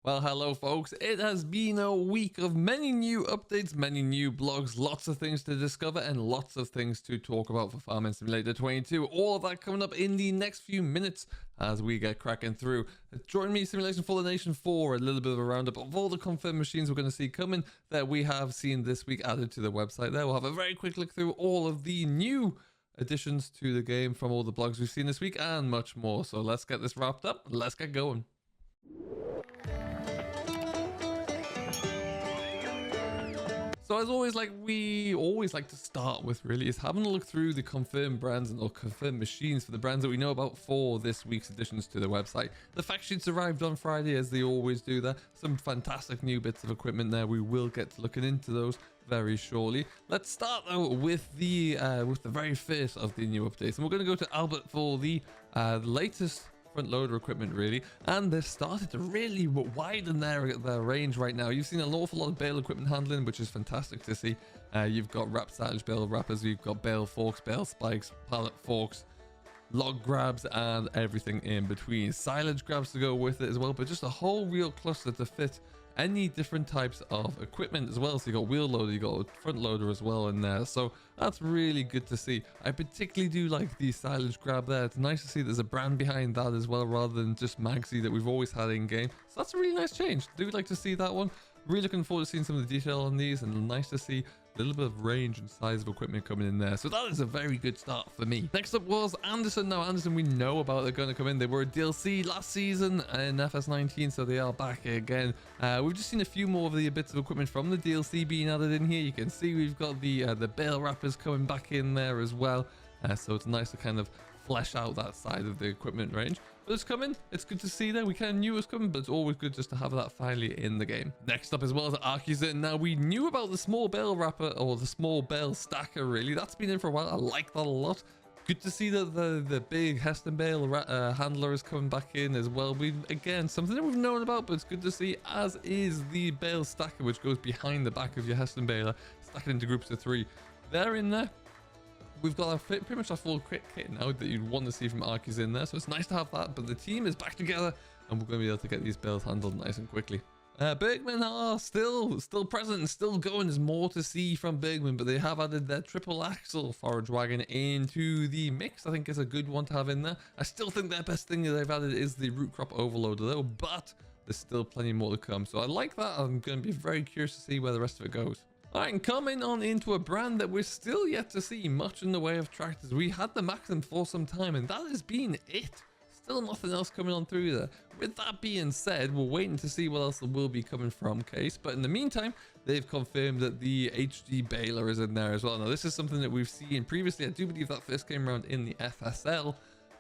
Well, hello folks, it has been a week of many new updates, many new blogs, lots of things to discover and lots of things to talk about for Farming Simulator 22. All of that coming up in the next few minutes as we get cracking through. Join me, Simulation for the Nation, for a little bit of a roundup of all the confirmed machines we're going to see coming that we have seen this week added to the website there. We'll have a very quick look through all of the new additions to the game from all the blogs we've seen this week and much more. So let's get this wrapped up, let's get going. So as always, like we always like to start with really is having a look through the confirmed brands or confirmed machines for the brands that we know about for this week's additions to the website. The fact sheets arrived on Friday as they always do there. Some fantastic new bits of equipment there. We will get to looking into those very shortly. Let's start though with the very first of the new updates. And we're going to go to Albert for the latest front loader equipment really, and they've started to really widen their range right now. You've seen an awful lot of bale equipment handling, which is fantastic to see. You've got wrap silage bale wrappers, you've got bale forks, bale spikes, pallet forks, log grabs, and everything in between. Silage grabs to go with it as well, but just a whole real cluster to fit any different types of equipment as well. So you got wheel loader, you got front loader as well in there, so that's really good to see. I particularly do like the silage grab there. It's nice to see there's a brand behind that as well, rather than just Magsy that we've always had in game. So that's a really nice change. Do like to see that one. Really looking forward to seeing some of the detail on these, and nice to see a little bit of range and size of equipment coming in there. So that is a very good start for me. Next up was Anderson. Now Anderson, we know about, they're going to come in. They were a DLC last season in FS19, so they are back again. We've just seen a few more of the bits of equipment from the DLC being added in here. You can see we've got the bale wrappers coming back in there as well. So it's nice to kind of flesh out that side of the equipment range. But it's coming. It's good to see that. We kind of knew it was coming, but it's always good just to have that finally in the game. Next up as well as Arcuzit. Now we knew about the small bale wrapper, or the small bale stacker really. That's been in for a while. I like that a lot. Good to see that the big Heston bale handler is coming back in as well. Again, something that we've known about, but it's good to see, as is the bale stacker, which goes behind the back of your Heston baler, stack it into groups of 3. They're in there. We've got pretty much our full kit now that you'd want to see from Arcus in there, so it's nice to have that. But the team is back together, and we're going to be able to get these bales handled nice and quickly. Bergman are still present and still going. There's more to see from Bergman, but they have added their triple axle forage wagon into the mix. I think it's a good one to have in there. I still think their best thing that they've added is the root crop overloader though, but there's still plenty more to come. So I like that. I'm going to be very curious to see where the rest of it goes. Alright, and coming on into a brand that we're still yet to see much in the way of tractors. We had the Maxim for some time, and that has been it. Still nothing else coming on through there. With that being said, we're waiting to see what else will be coming from Case. But in the meantime, they've confirmed that the HD baler is in there as well. Now, this is something that we've seen previously. I do believe that first came around in the FSL.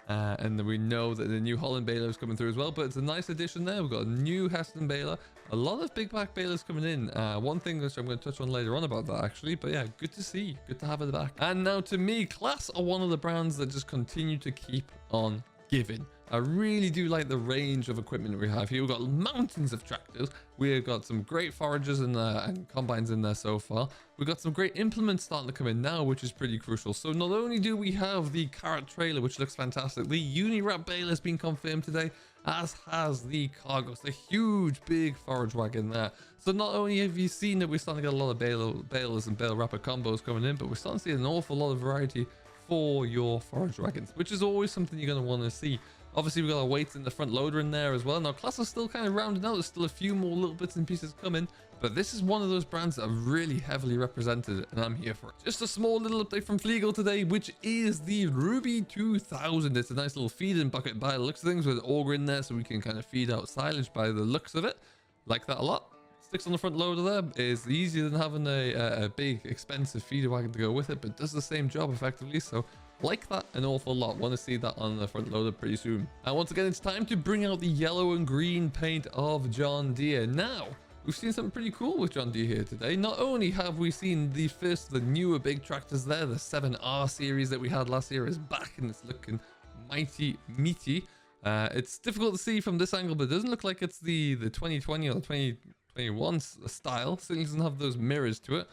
And we know that the New Holland baler is coming through as well, but it's a nice addition there. We've got a new Heston baler, a lot of big back balers coming in. One thing which I'm going to touch on later on about that actually, but yeah, good to see, good to have it back. And now to me, Class are one of the brands that just continue to keep on giving. I really do like the range of equipment we have here. We've got mountains of tractors. We've got some great foragers and combines in there so far. We've got some great implements starting to come in now, which is pretty crucial. So not only do we have the carrot trailer, which looks fantastic, the Unirap baler has been confirmed today, as has the Cargos, the huge big forage wagon there. So not only have you seen that we're starting to get a lot of balers and bale wrapper combos coming in, but we're starting to see an awful lot of variety for your forage wagons, which is always something you're going to want to see. Obviously, we've got our weights in the front loader in there as well. Now, Class is still kind of rounding out. There's still a few more little bits and pieces coming, but this is one of those brands that are really heavily represented, and I'm here for it. Just a small little update from Flegel today, which is the Ruby 2000. It's a nice little feeding bucket by the looks of things with an auger in there, so we can kind of feed out silage by the looks of it. Like that a lot. Sticks on the front loader there is easier than having a big expensive feeder wagon to go with it, but does the same job effectively. So like that an awful lot. Want to see that on the front loader pretty soon. And once again, it's time to bring out the yellow and green paint of John Deere. Now we've seen something pretty cool with John Deere here today. Not only have we seen the newer big tractors there, the 7R series that we had last year is back and it's looking mighty meaty. It's difficult to see from this angle, but it doesn't look like it's the 2020 or 2021 style. Certainly doesn't have those mirrors to it.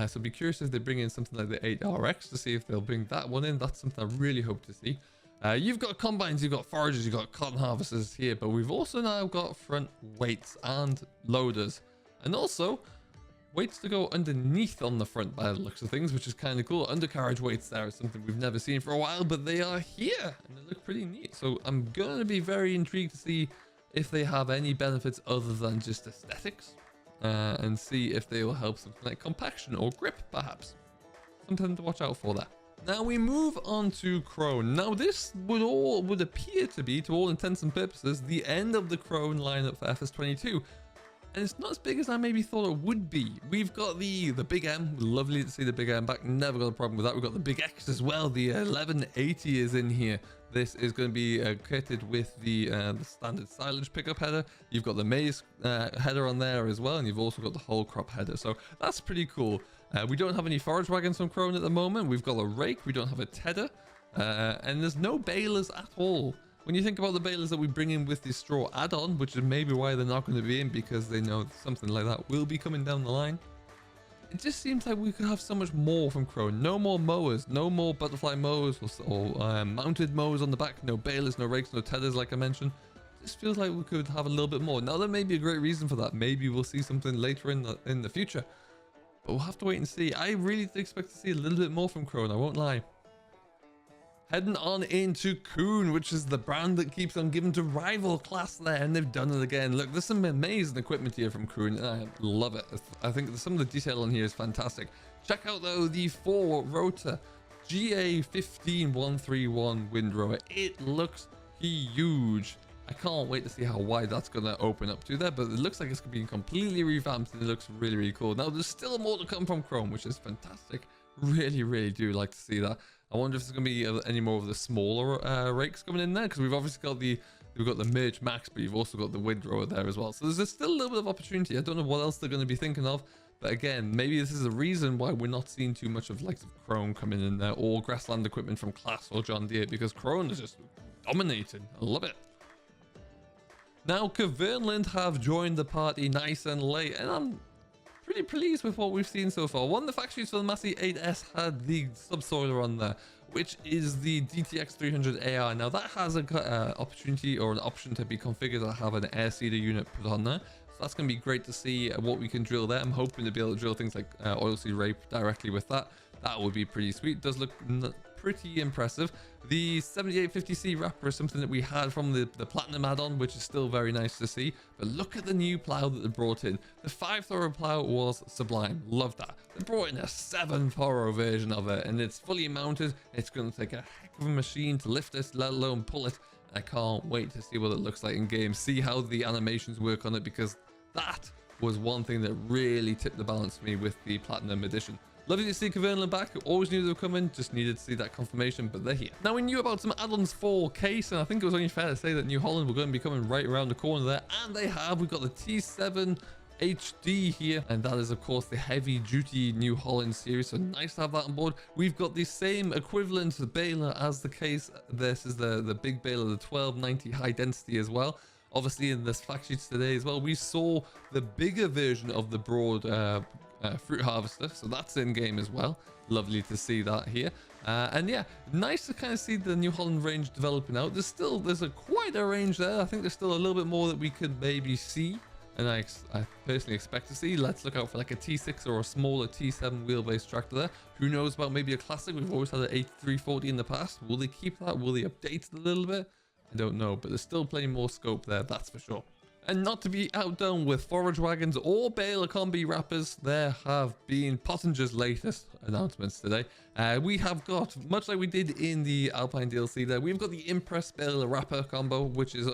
So be curious if they bring in something like the 8RX to see if they'll bring that one in. That's something I really hope to see. You've got combines, you've got foragers, you've got cotton harvesters here, but we've also now got front weights and loaders, and also weights to go underneath on the front by the looks of things, which is kind of cool. Undercarriage weights there is something we've never seen for a while, but they are here and they look pretty neat. So I'm going to be very intrigued to see if they have any benefits other than just aesthetics, and see if they will help something like compaction or grip, perhaps. Something to watch out for there. Now we move on to Crone. Now this would appear to be, to all intents and purposes, the end of the Crone lineup for FS22. And it's not as big as I maybe thought it would be. We've got the Big M. Lovely to see the Big M back. Never got a problem with that. We've got the Big X as well. The 1180 is in here. This is going to be kitted with the standard silage pickup header. You've got the maize header on there as well, and you've also got the whole crop header. So that's pretty cool. We don't have any forage wagons from Crone at the moment. We've got a rake. We don't have a tedder. And there's no balers at all. When you think about the balers that we bring in with the straw add-on, which is maybe why they're not going to be in, because they know something like that will be coming down the line. It just seems like we could have so much more from Crone. No more mowers, no more butterfly mowers or mounted mowers on the back. No balers, no rakes, no tethers, like I mentioned. It just feels like we could have a little bit more. Now, there may be a great reason for that. Maybe we'll see something later in the future. But we'll have to wait and see. I really did expect to see a little bit more from Crone, I won't lie. Heading on into Kuhn, which is the brand that keeps on giving to rival class there, and they've done it again. Look, there's some amazing equipment here from Kuhn, and I love it. I think some of the detail on here is fantastic. Check out, though, the 4-rotor GA15131 windrower. It looks huge. I can't wait to see how wide that's going to open up to there, but it looks like it's going to be completely revamped, and it looks really, really cool. Now, there's still more to come from Chrome, which is fantastic. Really, really do like to see that. I wonder if there's going to be any more of the smaller rakes coming in there, because we've obviously got the Merge Max, but you've also got the windrower there as well. So there's still a little bit of opportunity. I don't know what else they're going to be thinking of, but again, maybe this is a reason why we're not seeing too much of like Crone coming in there, or grassland equipment from Class or John Deere, because Crone is just dominating. I love it. Now, Kverneland have joined the party nice and late, and I'm pretty pleased with what we've seen so far. One of the fact sheets for the Massey 8S had the subsoiler on there, which is the DTX 300 AR. Now that has an opportunity or an option to be configured to have an air seeder unit put on there. So that's going to be great to see what we can drill there. I'm hoping to be able to drill things like oilseed rape directly with that. That would be pretty sweet. It does look pretty impressive. The 7850C wrapper is something that we had from the Platinum add-on, which is still very nice to see. But look at the new plow that they brought in. The 5-thorough plow was sublime. Love that. They brought in a 7-thorough version of it, and it's fully mounted. It's going to take a heck of a machine to lift this, let alone pull it. I can't wait to see what it looks like in game. See how the animations work on it, because that was one thing that really tipped the balance for me with the Platinum edition. Lovely to see Kverneland back. Always knew they were coming, just needed to see that confirmation, but they're here. Now, we knew about some add-ons for Case, and I think it was only fair to say that New Holland were going to be coming right around the corner there, and they have. We've got the T7 HD here, and that is, of course, the heavy-duty New Holland series, so nice to have that on board. We've got the same equivalent baler as the Case. This is the big baler, the 1290 high density as well. Obviously, in this fact sheets today as well, we saw the bigger version of the broad fruit harvester, so that's in game as well. Lovely to see that here, and yeah, nice to kind of see the New Holland range developing out. There's quite a range there. I think there's still a little bit more that we could maybe see, and I personally expect to see. Let's look out for like a T6 or a smaller T7 wheelbase tractor there. Who knows about maybe a classic? We've always had an 8340 in the past. Will they keep that? Will they update it a little bit? I don't know, but there's still plenty more scope there, that's for sure. And not to be outdone with forage wagons or baler combi wrappers, there have been Pottinger's latest announcements today. We have got, much like we did in the Alpine DLC there, we've got the Impress baler wrapper combo, which is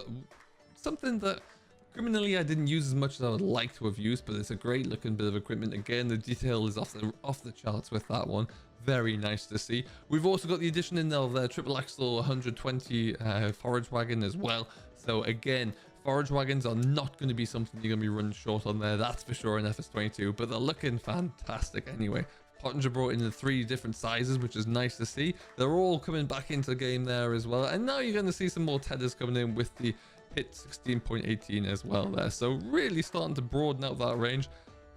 something that criminally I didn't use as much as I would like to have used, but it's a great looking bit of equipment. Again, the detail is off the charts with that one. Very nice to see. We've also got the addition in of the triple axle 120 forage wagon as well. So again, forage wagons are not going to be something you're going to be running short on there, that's for sure, in FS22, but they're looking fantastic anyway. Pottinger brought in the 3 different sizes, which is nice to see. They're all coming back into the game there as well, and now you're going to see some more tethers coming in with the HIT 16.18 as well there. So really starting to broaden out that range.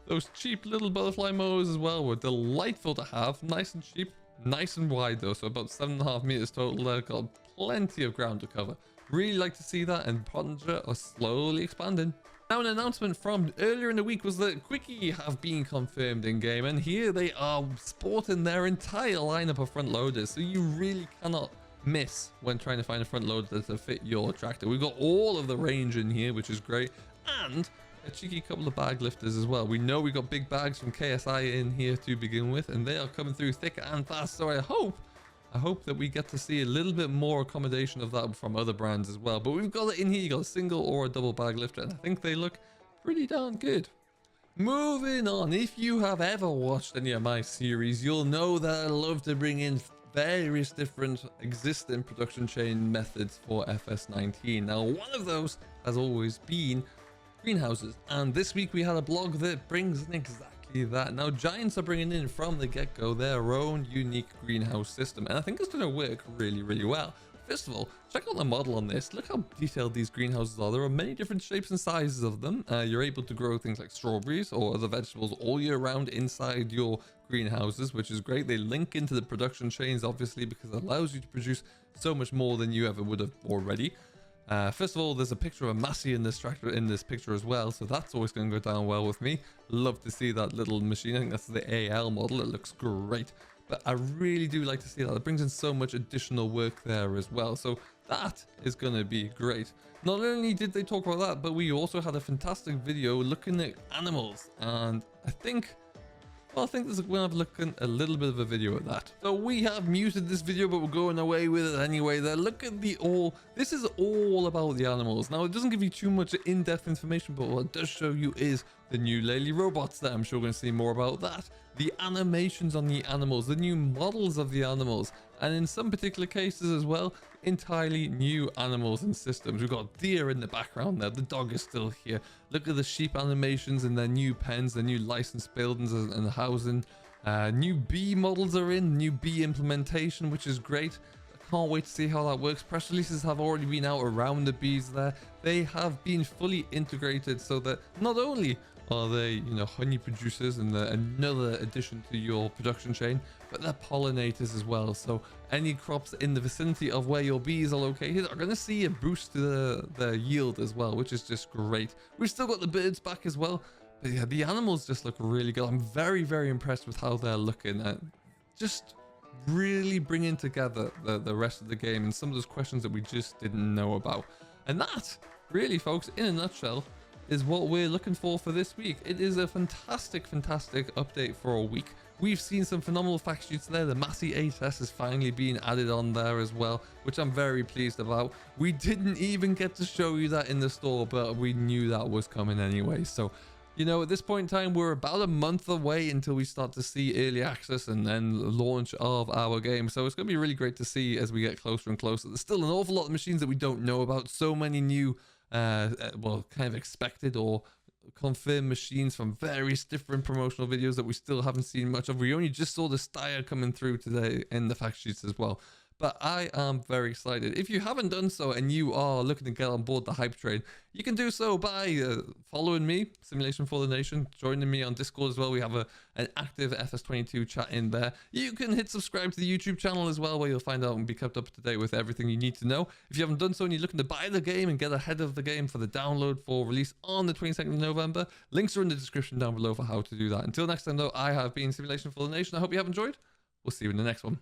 Those cheap little butterfly mowers as well were delightful to have. Nice and cheap, nice and wide though, so about 7.5 meters total there. Got plenty of ground to cover. Really like to see that, and Pottinger are slowly expanding. Now, an announcement from earlier in the week was that Quickie have been confirmed in game, and here they are sporting their entire lineup of front loaders, so you really cannot miss when trying to find a front loader to fit your tractor. We've got all of the range in here, which is great, and a cheeky couple of bag lifters as well. We know we got big bags from KSI in here to begin with, and they are coming through thick and fast, so I hope that we get to see a little bit more accommodation of that from other brands as well. But we've got it in here. You got a single or a double bag lifter, and I think they look pretty darn good. Moving on, if you have ever watched any of my series, you'll know that I love to bring in various different existing production chain methods for FS19. Now, one of those has always been greenhouses, and this week we had a blog that brings in exactly that. Now, Giants are bringing in from the get-go their own unique greenhouse system, and I think it's going to work really, really well. First of all, check out the model on this. Look how detailed these greenhouses are. There are many different shapes and sizes of them. You're able to grow things like strawberries or other vegetables all year round inside your greenhouses, which is great. They link into the production chains, obviously, because it allows you to produce so much more than you ever would have already. First of all, there's a picture of a Massey in this tractor in this picture as well, so that's always going to go down well with me. Love to see that little machine. I think that's the AL model. It looks great. But I really do like to see that. It brings in so much additional work there as well. So that is going to be great. Not only did they talk about that, but we also had a fantastic video looking at animals. And I think we'll have a look at a little bit of a video of that. So we have muted this video, but we're going away with it anyway. There, look at this is all about the animals. Now, it doesn't give you too much in-depth information, but what it does show you is the new Lely robots there. I'm sure we're going to see more about that. The animations on the animals, the new models of the animals, and in some particular cases as well, entirely new animals and systems. We've got deer in the background there. The dog is still here. Look at the sheep animations in their new pens, their new licensed buildings and housing. New bee models are in, new bee implementation, which is great. I can't wait to see how that works. Press releases have already been out around the bees there. They have been fully integrated so that not only are they, honey producers and another addition to your production chain, but they're pollinators as well. So any crops in the vicinity of where your bees are located are going to see a boost to their yield as well, which is just great. We've still got the birds back as well. But yeah, the animals just look really good. I'm very, very impressed with how they're looking. Just really bringing together the rest of the game and some of those questions that we just didn't know about. And that, really, folks, in a nutshell, is what we're looking for this week. It is a fantastic, fantastic update for a week. We've seen some phenomenal fact sheets there. The Massey 8S is finally being added on there as well, which I'm very pleased about. We didn't even get to show you that in the store, but we knew that was coming anyway. So, at this point in time, we're about a month away until we start to see early access and then launch of our game. So it's going to be really great to see as we get closer and closer. There's still an awful lot of machines that we don't know about. So many new kind of expected or confirmed machines from various different promotional videos that we still haven't seen much of. We only just saw the Steyr coming through today in the fact sheets as well. But I am very excited. If you haven't done so and you are looking to get on board the hype train, you can do so by following me, Simulation for the Nation, joining me on Discord as well. We have an active FS22 chat in there. You can hit subscribe to the YouTube channel as well, where you'll find out and be kept up to date with everything you need to know. If you haven't done so and you're looking to buy the game and get ahead of the game for the download for release on the 22nd of November, links are in the description down below for how to do that. Until next time, though, I have been Simulation for the Nation. I hope you have enjoyed. We'll see you in the next one.